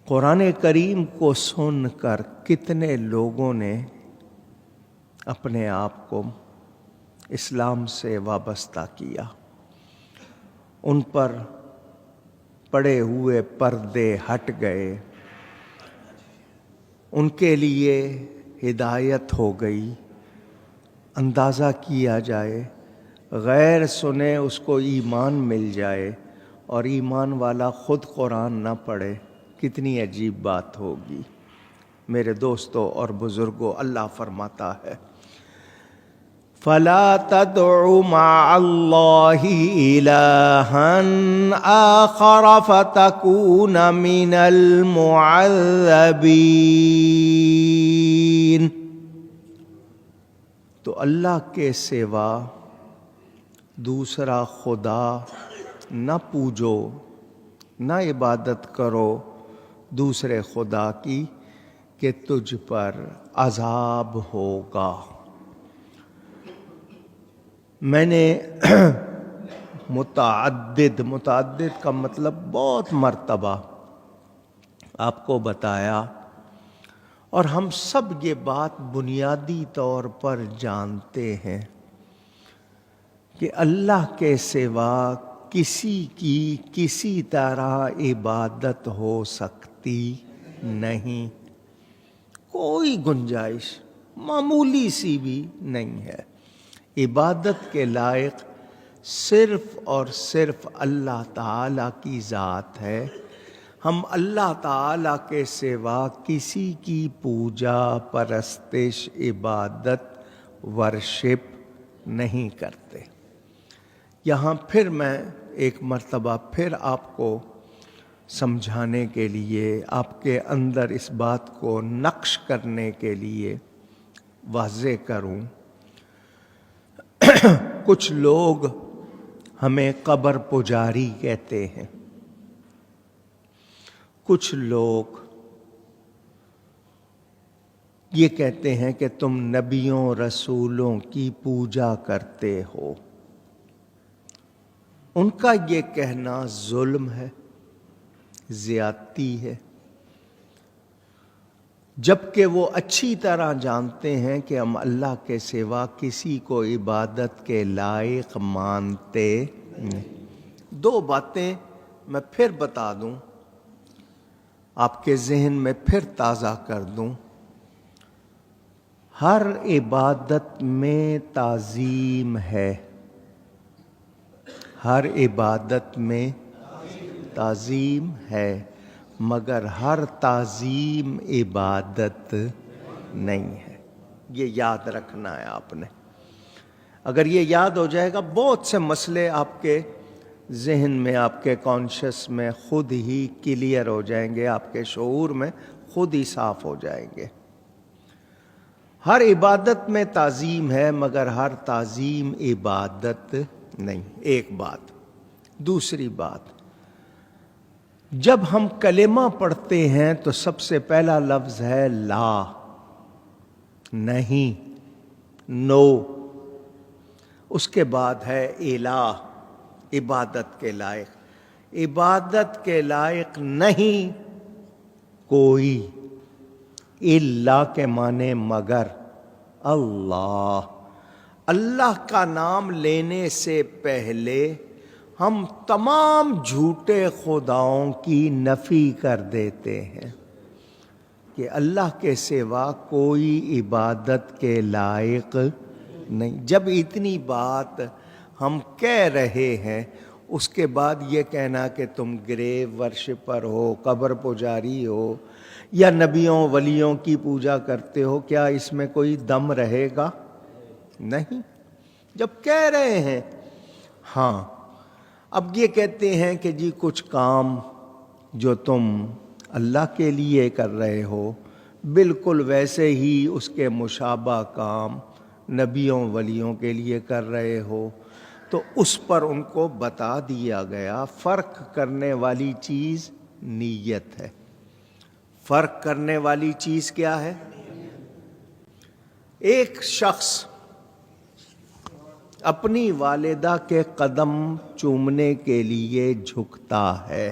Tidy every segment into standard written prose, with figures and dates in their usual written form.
قرآن کریم کو سن کر کتنے لوگوں نے اپنے آپ کو اسلام سے وابستہ کیا، ان پر پڑے ہوئے پردے ہٹ گئے، ان کے لیے ہدایت ہو گئی۔ اندازہ کیا جائے، غیر سنے اس کو ایمان مل جائے اور ایمان والا خود قرآن نہ پڑھے، کتنی عجیب بات ہوگی۔ میرے دوستوں اور بزرگوں، اللہ فرماتا ہے فَلَا تَدْعُ مَعَ اللَّهِ إِلَٰهًا آخَرَ فَتَكُونَ مِنَ الْمُعَذَّبِينَ۔ تو اللہ کے سوا دوسرا خدا نہ پوجو، نہ عبادت کرو دوسرے خدا کی کہ تجھ پر عذاب ہوگا۔ میں نے متعدد کا مطلب بہت مرتبہ آپ کو بتایا، اور ہم سب یہ بات بنیادی طور پر جانتے ہیں کہ اللہ کے سوا کسی کی کسی طرح عبادت ہو سکتی نہیں، کوئی گنجائش معمولی سی بھی نہیں ہے۔ عبادت کے لائق صرف اور صرف اللہ تعالی کی ذات ہے۔ ہم اللہ تعالی کے سوا کسی کی پوجا، پرستش، عبادت، ورشپ نہیں کرتے۔ یہاں پھر میں ایک مرتبہ پھر آپ کو سمجھانے کے لیے، آپ کے اندر اس بات کو نقش کرنے کے لیے واضح کروں، کچھ لوگ ہمیں قبر پجاری کہتے ہیں، کچھ لوگ یہ کہتے ہیں کہ تم نبیوں رسولوں کی پوجا کرتے ہو۔ ان کا یہ کہنا ظلم ہے، زیادتی ہے، جبکہ وہ اچھی طرح جانتے ہیں کہ ہم اللہ کے سوا کسی کو عبادت کے لائق مانتے نہیں۔ دو باتیں میں پھر بتا دوں، آپ کے ذہن میں پھر تازہ کر دوں۔ ہر عبادت میں تعظیم ہے، ہر عبادت میں تعظیم ہے، مگر ہر تعظیم عبادت نہیں ہے۔ یہ یاد رکھنا ہے آپ نے۔ اگر یہ یاد ہو جائے گا، بہت سے مسئلے آپ کے ذہن میں، آپ کے کانشس میں خود ہی کلیئر ہو جائیں گے، آپ کے شعور میں خود ہی صاف ہو جائیں گے۔ ہر عبادت میں تعظیم ہے، مگر ہر تعظیم عبادت نہیں، ایک بات۔ دوسری بات، جب ہم کلمہ پڑھتے ہیں تو سب سے پہلا لفظ ہے لا، نہیں، نو، اس کے بعد ہے الہ، عبادت کے لائق۔ عبادت کے لائق نہیں کوئی، الا کے معنی مگر، اللہ۔ اللہ کا نام لینے سے پہلے ہم تمام جھوٹے خداؤں کی نفی کر دیتے ہیں کہ اللہ کے سوا کوئی عبادت کے لائق نہیں۔ جب اتنی بات ہم کہہ رہے ہیں، اس کے بعد یہ کہنا کہ تم گریو ورشپر ہو، قبر پجاری ہو، یا نبیوں ولیوں کی پوجا کرتے ہو، کیا اس میں کوئی دم رہے گا؟ نہیں، جب کہہ رہے ہیں۔ ہاں، اب یہ کہتے ہیں کہ جی کچھ کام جو تم اللہ کے لیے کر رہے ہو، بالکل ویسے ہی اس کے مشابہ کام نبیوں ولیوں کے لیے کر رہے ہو، تو اس پر ان کو بتا دیا گیا فرق کرنے والی چیز نیت ہے۔ فرق کرنے والی چیز کیا ہے؟ ایک شخص اپنی والدہ کے قدم چومنے کے لیے جھکتا ہے،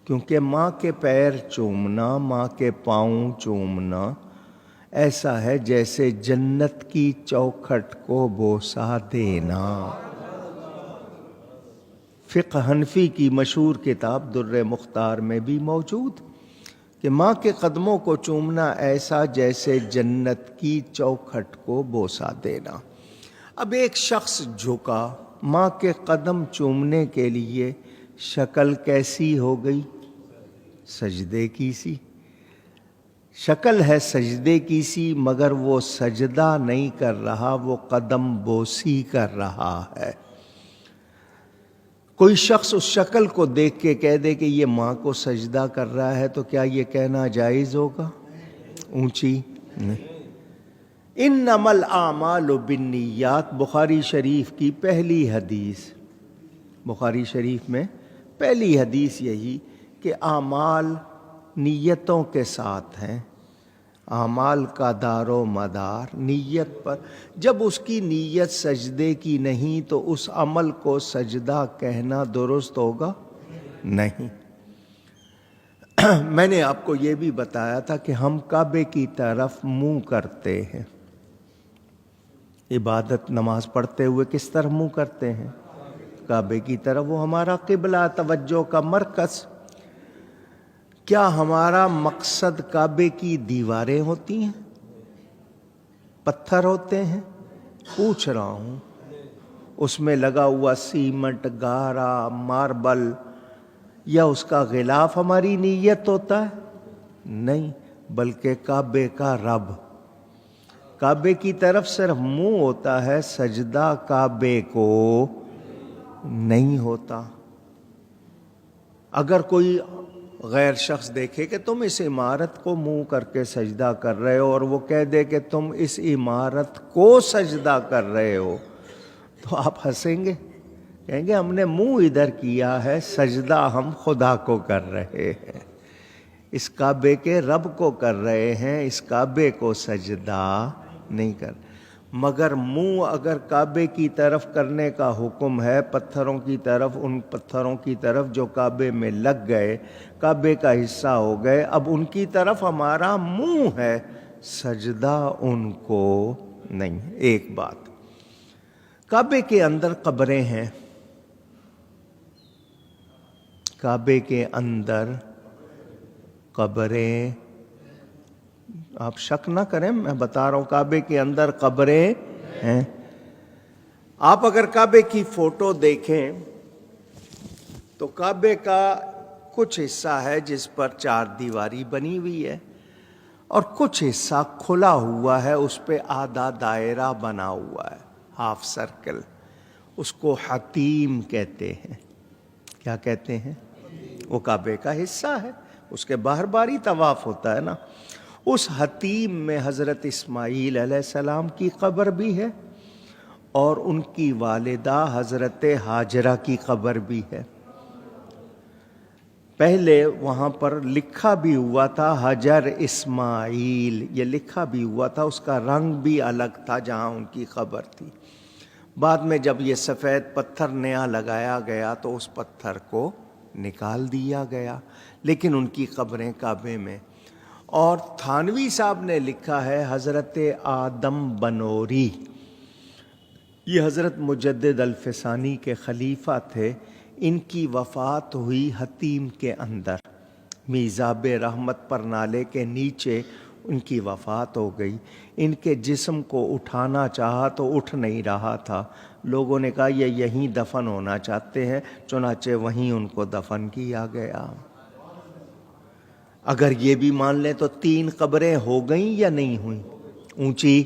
کیونکہ ماں کے پیر چومنا، ماں کے پاؤں چومنا ایسا ہے جیسے جنت کی چوکھٹ کو بوسہ دینا۔ فقہ حنفی کی مشہور کتاب در مختار میں بھی موجود کہ ماں کے قدموں کو چومنا ایسا جیسے جنت کی چوکھٹ کو بوسہ دینا۔ اب ایک شخص جھکا ماں کے قدم چومنے کے لیے، شکل کیسی ہو گئی؟ سجدے کی سی شکل ہے، سجدے کی سی، مگر وہ سجدہ نہیں کر رہا، وہ قدم بوسی کر رہا ہے۔ کوئی شخص اس شکل کو دیکھ کے کہہ دے کہ یہ ماں کو سجدہ کر رہا ہے تو کیا یہ کہنا جائز ہوگا؟ اونچی نہیں۔ انما الاعمال بالنیات، بخاری شریف کی پہلی حدیث، بخاری شریف میں پہلی حدیث یہی کہ اعمال نیتوں کے ساتھ ہیں، اعمال کا دار و مدار نیت پر۔ جب اس کی نیت سجدے کی نہیں تو اس عمل کو سجدہ کہنا درست ہوگا؟ نہیں۔ میں نے آپ کو یہ بھی بتایا تھا کہ ہم کعبے کی طرف منہ کرتے ہیں، عبادت نماز پڑھتے ہوئے کس طرف منہ کرتے ہیں؟ کعبے کی طرف، وہ ہمارا قبلہ، توجہ کا مرکز۔ کیا ہمارا مقصد کعبے کی دیواریں ہوتی ہیں، پتھر ہوتے ہیں؟ پوچھ رہا ہوں، اس میں لگا ہوا سیمنٹ، گارا، ماربل یا اس کا غلاف ہماری نیت ہوتا ہے؟ نہیں، بلکہ کعبے کا رب۔ کعبے کی طرف صرف منہ ہوتا ہے، سجدہ کعبے کو نہیں ہوتا۔ اگر کوئی غیر شخص دیکھے کہ تم اس عمارت کو منہ کر کے سجدہ کر رہے ہو اور وہ کہہ دے کہ تم اس عمارت کو سجدہ کر رہے ہو، تو آپ ہنسیں گے، کہیں گے ہم نے منہ ادھر کیا ہے، سجدہ ہم خدا کو کر رہے ہیں، اس کعبے کے رب کو کر رہے ہیں، اس کعبے کو سجدہ نہیں کر۔ مگر منہ اگر کعبے کی طرف کرنے کا حکم ہے، پتھروں کی طرف، ان پتھروں کی طرف جو کعبے میں لگ گئے، کعبے کا حصہ ہو گئے، اب ان کی طرف ہمارا منہ ہے، سجدہ ان کو نہیں۔ ایک بات، کعبے کے اندر قبریں ہیں، کعبے کے اندر قبریں، آپ شک نہ کریں، میں بتا رہا ہوں، کعبے کے اندر قبریں ہیں۔ آپ اگر کعبے کی فوٹو دیکھیں تو کعبے کا کچھ حصہ ہے جس پر چار دیواری بنی ہوئی ہے، اور کچھ حصہ کھلا ہوا ہے، اس پہ آدھا دائرہ بنا ہوا ہے، ہاف سرکل، اس کو حتیم کہتے ہیں۔ کیا کہتے ہیں؟ وہ کعبے کا حصہ ہے، اس کے باہر باری طواف ہوتا ہے نا۔ اس حتیم میں حضرت اسماعیل علیہ السلام کی قبر بھی ہے اور ان کی والدہ حضرت ہاجرہ کی قبر بھی ہے۔ پہلے وہاں پر لکھا بھی ہوا تھا حجر اسماعیل، یہ لکھا بھی ہوا تھا، اس کا رنگ بھی الگ تھا جہاں ان کی قبر تھی۔ بعد میں جب یہ سفید پتھر نیا لگایا گیا تو اس پتھر کو نکال دیا گیا، لیکن ان کی قبریں کعبے میں۔ اور تھانوی صاحب نے لکھا ہے حضرت آدم بنوری، یہ حضرت مجدد الفسانی کے خلیفہ تھے، ان کی وفات ہوئی حتیم کے اندر، میزاب رحمت پر نالے کے نیچے ان کی وفات ہو گئی۔ ان کے جسم کو اٹھانا چاہا تو اٹھ نہیں رہا تھا، لوگوں نے کہا یہ یہیں دفن ہونا چاہتے ہیں، چنانچہ وہیں ان کو دفن کیا گیا۔ اگر یہ بھی مان لیں تو 3 قبریں ہو گئیں یا نہیں ہوئیں؟ اونچی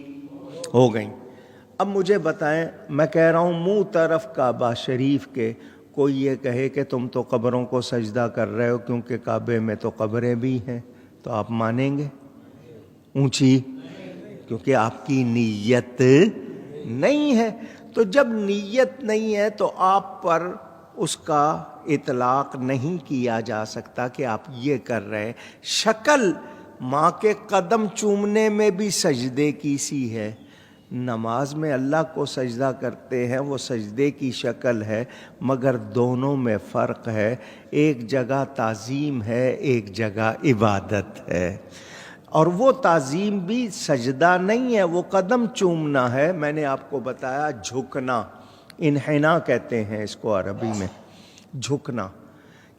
ہو گئیں۔ اب مجھے بتائیں، میں کہہ رہا ہوں منہ طرف کعبہ شریف کے، کوئی یہ کہے کہ تم تو قبروں کو سجدہ کر رہے ہو کیونکہ کعبے میں تو قبریں بھی ہیں، تو آپ مانیں گے؟ اونچی، کیونکہ آپ کی نیت نہیں ہے۔ تو جب نیت نہیں ہے تو آپ پر اس کا اطلاق نہیں کیا جا سکتا کہ آپ یہ کر رہے ہیں۔ شکل ماں کے قدم چومنے میں بھی سجدے کی سی ہے، نماز میں اللہ کو سجدہ کرتے ہیں، وہ سجدے کی شکل ہے، مگر دونوں میں فرق ہے، ایک جگہ تعظیم ہے، ایک جگہ عبادت ہے، اور وہ تعظیم بھی سجدہ نہیں ہے، وہ قدم چومنا ہے۔ میں نے آپ کو بتایا جھکنا، انحناء کہتے ہیں اس کو عربی میں، جھکنا،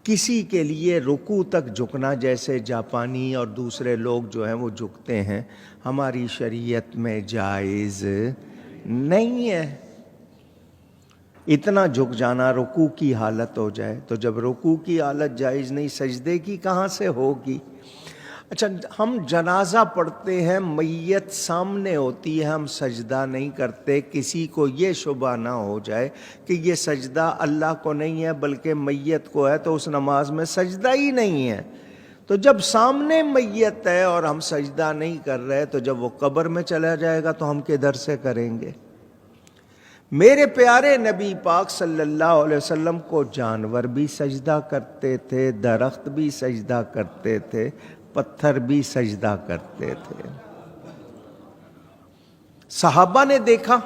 کسی کے لیے رکوع تک جھکنا، جیسے جاپانی اور دوسرے لوگ جو ہیں وہ جھکتے ہیں، ہماری شریعت میں جائز نہیں ہے۔ اتنا جھک جانا رکوع کی حالت ہو جائے، تو جب رکوع کی حالت جائز نہیں، سجدے کی کہاں سے ہوگی؟ اچھا، ہم جنازہ پڑھتے ہیں، میت سامنے ہوتی ہے، ہم سجدہ نہیں کرتے، کسی کو یہ شبہ نہ ہو جائے کہ یہ سجدہ اللہ کو نہیں ہے بلکہ میت کو ہے، تو اس نماز میں سجدہ ہی نہیں ہے۔ تو جب سامنے میت ہے اور ہم سجدہ نہیں کر رہے، تو جب وہ قبر میں چلا جائے گا تو ہم کدھر سے کریں گے؟ میرے پیارے نبی پاک صلی اللہ علیہ وسلم کو جانور بھی سجدہ کرتے تھے، درخت بھی سجدہ کرتے تھے، پتھر بھی سجدہ کرتے تھے۔ صحابہ نے دیکھا،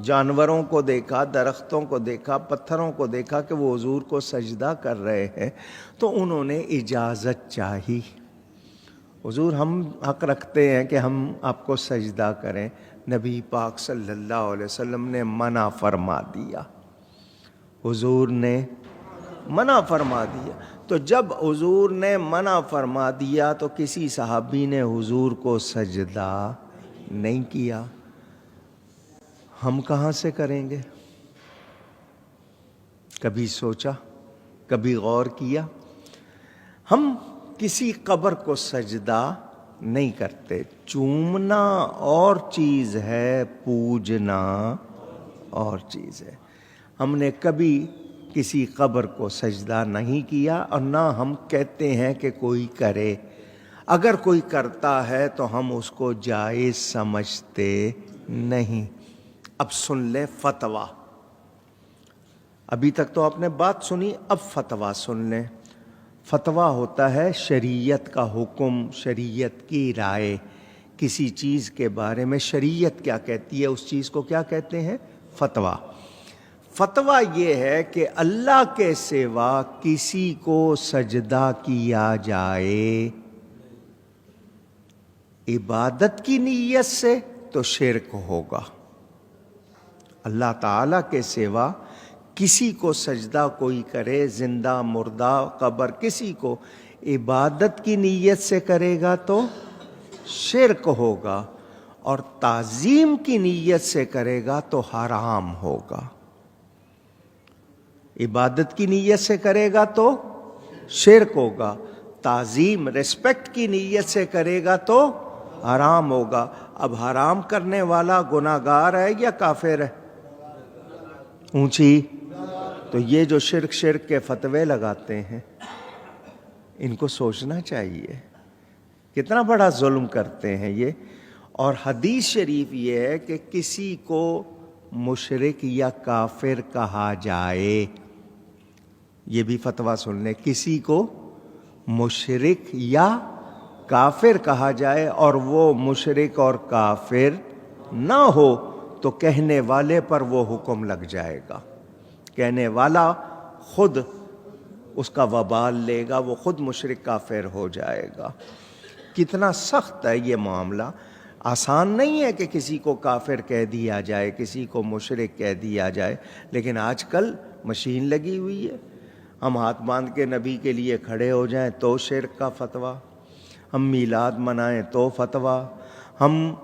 جانوروں کو دیکھا، درختوں کو دیکھا، پتھروں کو دیکھا کہ وہ حضور کو سجدہ کر رہے ہیں، تو انہوں نے اجازت چاہی، حضور ہم حق رکھتے ہیں کہ ہم آپ کو سجدہ کریں۔ نبی پاک صلی اللہ علیہ وسلم نے منع فرما دیا، حضور نے منع فرما دیا۔ تو جب حضور نے منع فرما دیا تو کسی صحابی نے حضور کو سجدہ نہیں کیا، ہم کہاں سے کریں گے؟ کبھی سوچا، کبھی غور کیا؟ ہم کسی قبر کو سجدہ نہیں کرتے، چومنا اور چیز ہے، پوجنا اور چیز ہے۔ ہم نے کبھی کسی قبر کو سجدہ نہیں کیا، اور نہ ہم کہتے ہیں کہ کوئی کرے۔ اگر کوئی کرتا ہے تو ہم اس کو جائز سمجھتے نہیں۔ اب سن لیں فتویٰ، ابھی تک تو آپ نے بات سنی، اب فتویٰ سن لیں۔ فتویٰ ہوتا ہے شریعت کا حکم، شریعت کی رائے، کسی چیز کے بارے میں شریعت کیا کہتی ہے، اس چیز کو کیا کہتے ہیں؟ فتویٰ۔ فتویٰ یہ ہے کہ اللہ کے سوا کسی کو سجدہ کیا جائے عبادت کی نیت سے تو شرک ہوگا۔ اللہ تعالیٰ کے سوا کسی کو سجدہ کوئی کرے، زندہ مردہ قبر، کسی کو عبادت کی نیت سے کرے گا تو شرک ہوگا، اور تعظیم کی نیت سے کرے گا تو حرام ہوگا۔ عبادت کی نیت سے کرے گا تو شرک ہوگا، تعظیم ریسپیکٹ کی نیت سے کرے گا تو حرام ہوگا۔ اب حرام کرنے والا گناہگار ہے یا کافر ہے؟ اونچی، تو یہ جو شرک کے فتوے لگاتے ہیں، ان کو سوچنا چاہیے، کتنا بڑا ظلم کرتے ہیں یہ۔ اور حدیث شریف یہ ہے کہ کسی کو مشرک یا کافر کہا جائے، یہ بھی فتویٰ سن لیں، کسی کو مشرک یا کافر کہا جائے اور وہ مشرک اور کافر نہ ہو تو کہنے والے پر وہ حکم لگ جائے گا، کہنے والا خود اس کا وبال لے گا، وہ خود مشرک کافر ہو جائے گا۔ کتنا سخت ہے یہ معاملہ، آسان نہیں ہے کہ کسی کو کافر کہہ دیا جائے، کسی کو مشرک کہہ دیا جائے، لیکن آج کل مشین لگی ہوئی ہے، ہم ہاتھ باندھ کے نبی کے لیے کھڑے ہو جائیں تو شرک کا فتویٰ، ہم میلاد منائیں تو فتویٰ، ہم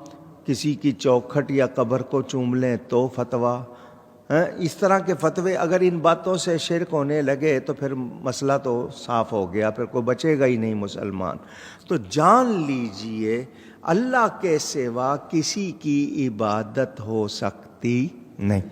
کسی کی چوکھٹ یا قبر کو چوم لیں تو فتویٰ۔ اس طرح کے فتوے اگر ان باتوں سے شرک ہونے لگے تو پھر مسئلہ تو صاف ہو گیا، پھر کوئی بچے گا ہی نہیں مسلمان۔ تو جان لیجئے اللہ کے سوا کسی کی عبادت ہو سکتی نہیں۔